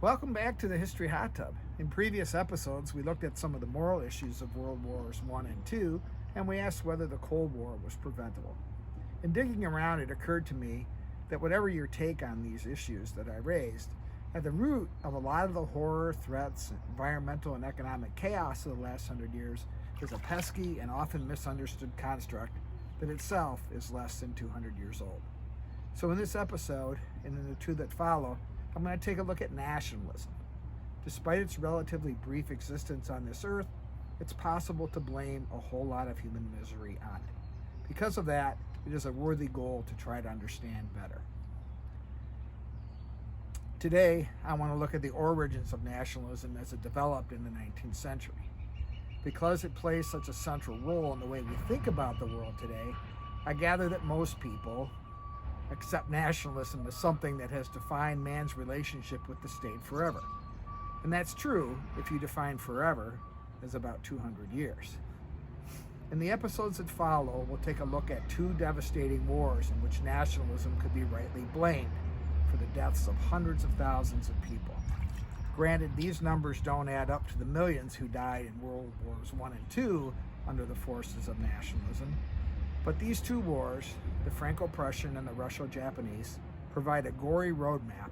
Welcome back to the History Hot Tub. In previous episodes, we looked at some of the moral issues of World Wars I and II, and we asked whether the Cold War was preventable. In digging around, it occurred to me that whatever your take on these issues that I raised, at the root of a lot of the horror, threats, environmental, and economic chaos of the last 100 years is a pesky and often misunderstood construct that itself is less than 200 years old. So in this episode, and in the two that follow, I'm going to take a look at nationalism. Despite its relatively brief existence on this earth, it's possible to blame a whole lot of human misery on it. Because of that, it is a worthy goal to try to understand better. Today, I want to look at the origins of nationalism as it developed in the 19th century. Because it plays such a central role in the way we think about the world today, I gather that most people accept nationalism as something that has defined man's relationship with the state forever. And that's true if you define forever as about 200 years. In the episodes that follow, we'll take a look at two devastating wars in which nationalism could be rightly blamed for the deaths of hundreds of thousands of people. Granted, these numbers don't add up to the millions who died in World Wars I and II under the forces of nationalism, but these two wars, the Franco-Prussian and the Russo-Japanese, provide a gory roadmap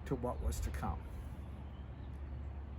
to what was to come.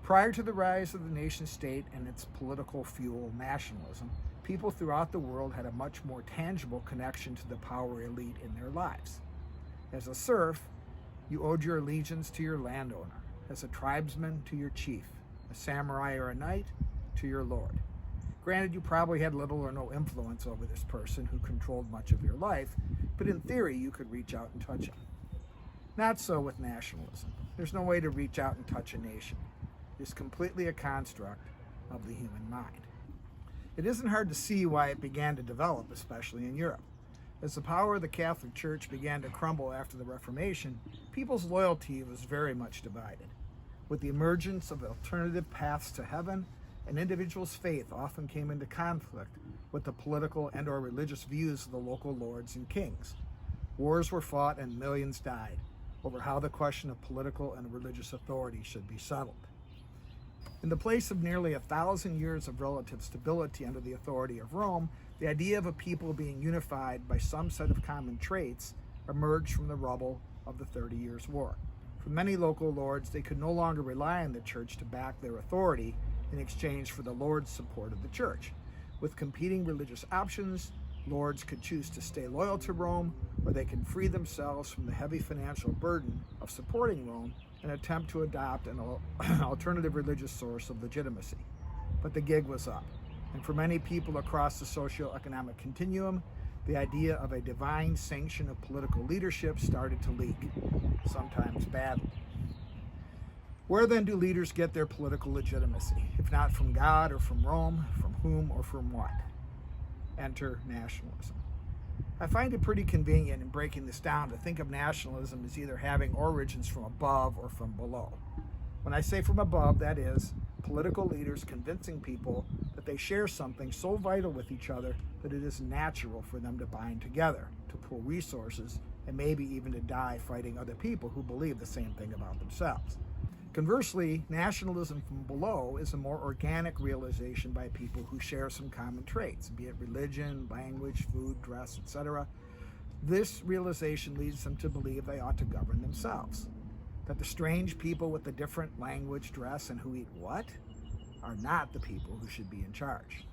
Prior to the rise of the nation-state and its political fuel, nationalism, people throughout the world had a much more tangible connection to the power elite in their lives. As a serf, you owed your allegiance to your landowner. As a tribesman, to your chief. A samurai or a knight, to your lord. Granted, you probably had little or no influence over this person who controlled much of your life, but in theory, you could reach out and touch him. Not so with nationalism. There's no way to reach out and touch a nation. It's completely a construct of the human mind. It isn't hard to see why it began to develop, especially in Europe. As the power of the Catholic Church began to crumble after the Reformation, people's loyalty was very much divided. With the emergence of alternative paths to heaven, an individual's faith often came into conflict with the political and or religious views of the local lords and kings. Wars were fought and millions died over how the question of political and religious authority should be settled. In the place of nearly 1,000 years of relative stability under the authority of Rome, the idea of a people being unified by some set of common traits emerged from the rubble of the 30 Years' War. For many local lords, they could no longer rely on the church to back their authority in exchange for the lord's support of the church. With competing religious options, lords could choose to stay loyal to Rome, or they could free themselves from the heavy financial burden of supporting Rome and attempt to adopt an alternative religious source of legitimacy. But the gig was up, and for many people across the socio-economic continuum, the idea of a divine sanction of political leadership started to leak, sometimes badly. Where then do leaders get their political legitimacy? If not from God or from Rome, from whom or from what? Enter nationalism. I find it pretty convenient in breaking this down to think of nationalism as either having origins from above or from below. When I say from above, that is, political leaders convincing people that they share something so vital with each other that it is natural for them to bind together, to pool resources, and maybe even to die fighting other people who believe the same thing about themselves. Conversely, nationalism from below is a more organic realization by people who share some common traits, be it religion, language, food, dress, etc. This realization leads them to believe they ought to govern themselves, that the strange people with the different language, dress, and who eat what are not the people who should be in charge.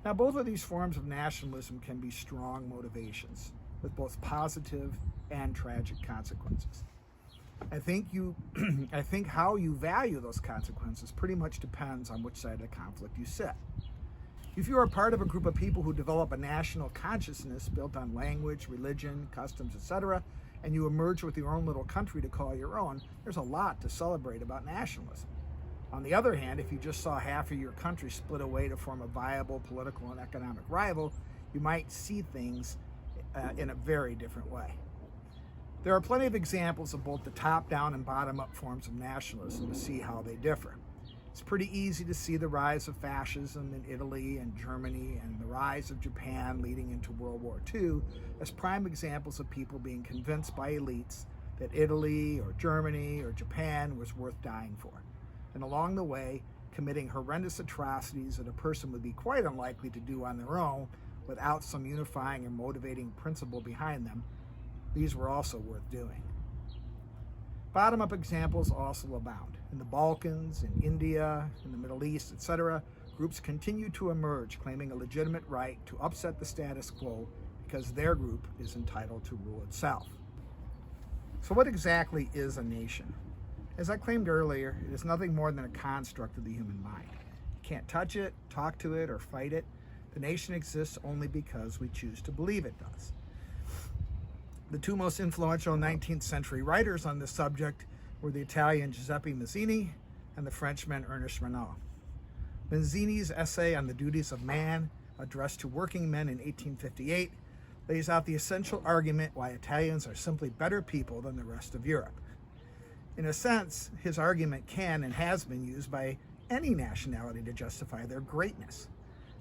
Now, both of these forms of nationalism can be strong motivations with both positive and tragic consequences. I think how you value those consequences pretty much depends on which side of the conflict you sit. If you are part of a group of people who develop a national consciousness built on language, religion, customs, etc., and you emerge with your own little country to call your own, there's a lot to celebrate about nationalism. On the other hand, if you just saw half of your country split away to form a viable political and economic rival, you might see things in a very different way. There are plenty of examples of both the top-down and bottom-up forms of nationalism to see how they differ. It's pretty easy to see the rise of fascism in Italy and Germany and the rise of Japan leading into World War II as prime examples of people being convinced by elites that Italy or Germany or Japan was worth dying for. And along the way, committing horrendous atrocities that a person would be quite unlikely to do on their own without some unifying and motivating principle behind them, these were also worth doing. Bottom-up examples also abound. In the Balkans, in India, in the Middle East, etc., groups continue to emerge claiming a legitimate right to upset the status quo because their group is entitled to rule itself. So what exactly is a nation? As I claimed earlier, it is nothing more than a construct of the human mind. You can't touch it, talk to it, or fight it. The nation exists only because we choose to believe it does. The two most influential 19th century writers on this subject were the Italian Giuseppe Mazzini and the Frenchman Ernest Renan. Mazzini's essay on the duties of man, addressed to working men in 1858, lays out the essential argument why Italians are simply better people than the rest of Europe. In a sense, his argument can and has been used by any nationality to justify their greatness.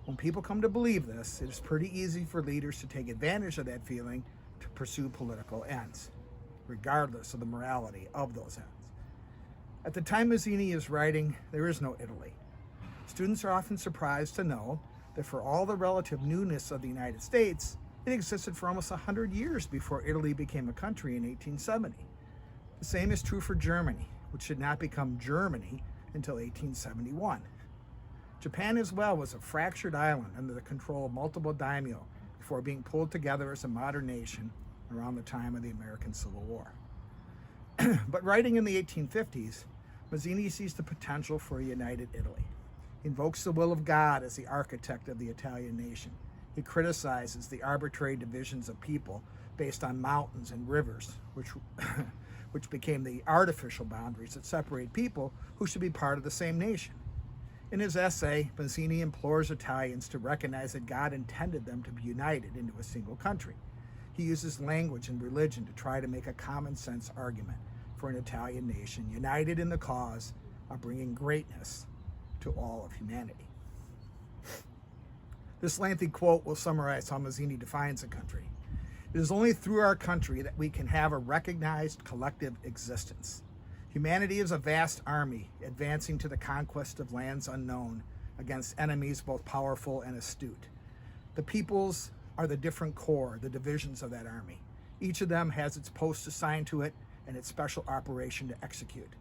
When people come to believe this, it is pretty easy for leaders to take advantage of that feeling to pursue political ends, regardless of the morality of those ends. At the time Mazzini is writing, there is no Italy. Students are often surprised to know that for all the relative newness of the United States, it existed for almost 100 years before Italy became a country in 1870. The same is true for Germany, which did not become Germany until 1871. Japan as well was a fractured island under the control of multiple daimyo before being pulled together as a modern nation around the time of the American Civil War. But writing in the 1850s, Mazzini sees the potential for a united Italy. He invokes the will of God as the architect of the Italian nation. He criticizes the arbitrary divisions of people based on mountains and rivers, which became the artificial boundaries that separate people who should be part of the same nation. In his essay, Mazzini implores Italians to recognize that God intended them to be united into a single country. He uses language and religion to try to make a common sense argument for an Italian nation united in the cause of bringing greatness to all of humanity. This lengthy quote will summarize how Mazzini defines a country. It is only through our country that we can have a recognized collective existence. Humanity is a vast army advancing to the conquest of lands unknown against enemies both powerful and astute. The peoples are the different corps, the divisions of that army. Each of them has its post assigned to it and its special operation to execute.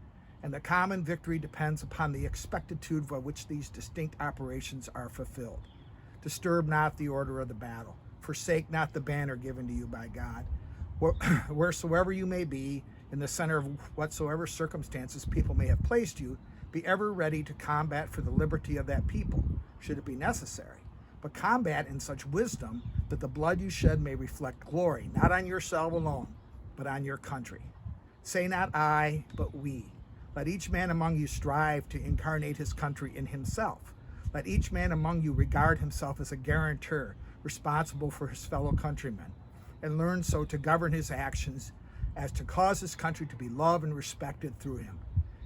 And the common victory depends upon the expectitude by which these distinct operations are fulfilled. Disturb not the order of the battle. Forsake not the banner given to you by God. Wheresoever you may be, in the center of whatsoever circumstances people may have placed you, be ever ready to combat for the liberty of that people, should it be necessary. But combat in such wisdom that the blood you shed may reflect glory, not on yourself alone, but on your country. Say not I, but we. Let each man among you strive to incarnate his country in himself. Let each man among you regard himself as a guarantor, responsible for his fellow countrymen, and learn so to govern his actions as to cause his country to be loved and respected through him.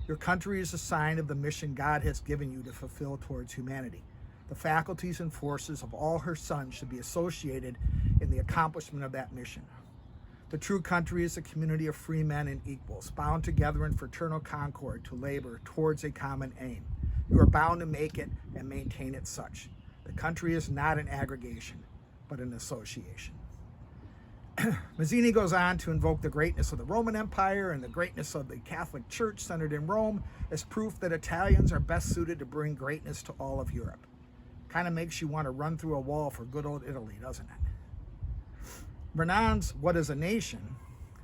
Your country is a sign of the mission God has given you to fulfill towards humanity. The faculties and forces of all her sons should be associated in the accomplishment of that mission. The true country is a community of free men and equals, bound together in fraternal concord to labor towards a common aim. You are bound to make it and maintain it such. The country is not an aggregation, but an association. Mazzini goes on to invoke the greatness of the Roman Empire and the greatness of the Catholic Church centered in Rome as proof that Italians are best suited to bring greatness to all of Europe. Kind of makes you want to run through a wall for good old Italy, doesn't it? Renan's What is a Nation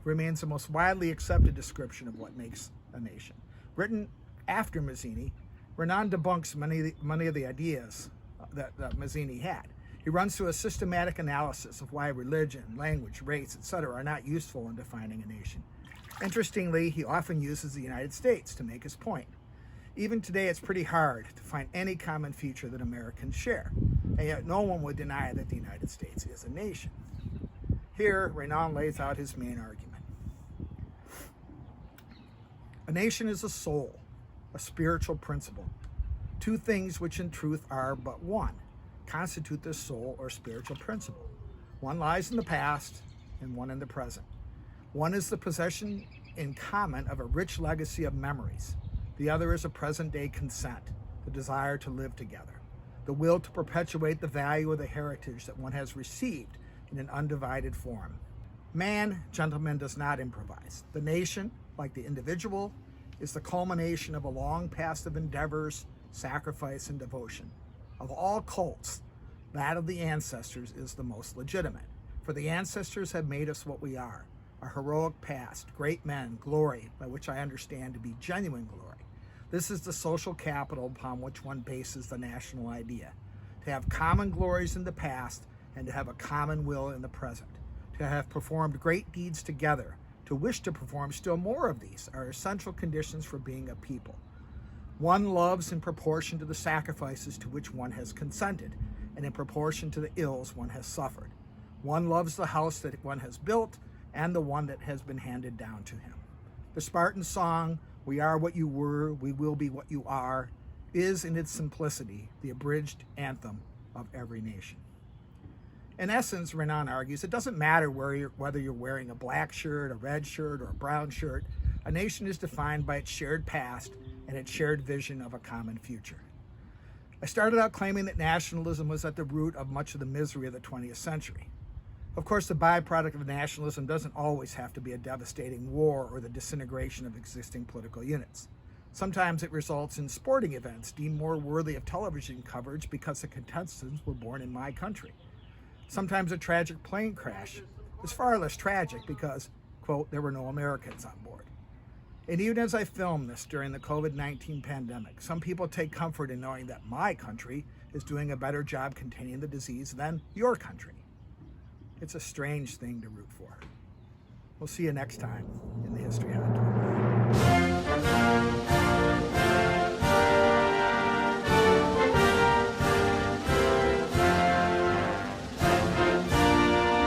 remains the most widely accepted description of what makes a nation. Written after Mazzini, Renan debunks many of the ideas that Mazzini had. He runs through a systematic analysis of why religion, language, race, etc. are not useful in defining a nation. Interestingly, he often uses the United States to make his point. Even today, it's pretty hard to find any common feature that Americans share, and yet no one would deny that the United States is a nation. Here, Renan lays out his main argument. A nation is a soul, a spiritual principle. Two things which in truth are but one constitute this soul or spiritual principle. One lies in the past and one in the present. One is the possession in common of a rich legacy of memories. The other is a present-day consent, the desire to live together, the will to perpetuate the value of the heritage that one has received in an undivided form. Man, gentlemen, does not improvise. The nation, like the individual, is the culmination of a long past of endeavors, sacrifice, and devotion. Of all cults, that of the ancestors is the most legitimate, for the ancestors have made us what we are, a heroic past, great men, glory, by which I understand to be genuine glory. This is the social capital upon which one bases the national idea, to have common glories in the past and to have a common will in the present. To have performed great deeds together, to wish to perform still more of these, are essential conditions for being a people. One loves in proportion to the sacrifices to which one has consented, and in proportion to the ills one has suffered. One loves the house that one has built, and the one that has been handed down to him. The Spartan song, "We are what you were, we will be what you are," is in its simplicity the abridged anthem of every nation. In essence, Renan argues, it doesn't matter whether you're wearing a black shirt, a red shirt, or a brown shirt. A nation is defined by its shared past and its shared vision of a common future. I started out claiming that nationalism was at the root of much of the misery of the 20th century. Of course, the byproduct of nationalism doesn't always have to be a devastating war or the disintegration of existing political units. Sometimes it results in sporting events deemed more worthy of television coverage because the contestants were born in my country. Sometimes a tragic plane crash is far less tragic because, quote, there were no Americans on board. And even as I film this during the COVID-19 pandemic, some people take comfort in knowing that my country is doing a better job containing the disease than your country. It's a strange thing to root for. We'll see you next time in the History Hot Tour.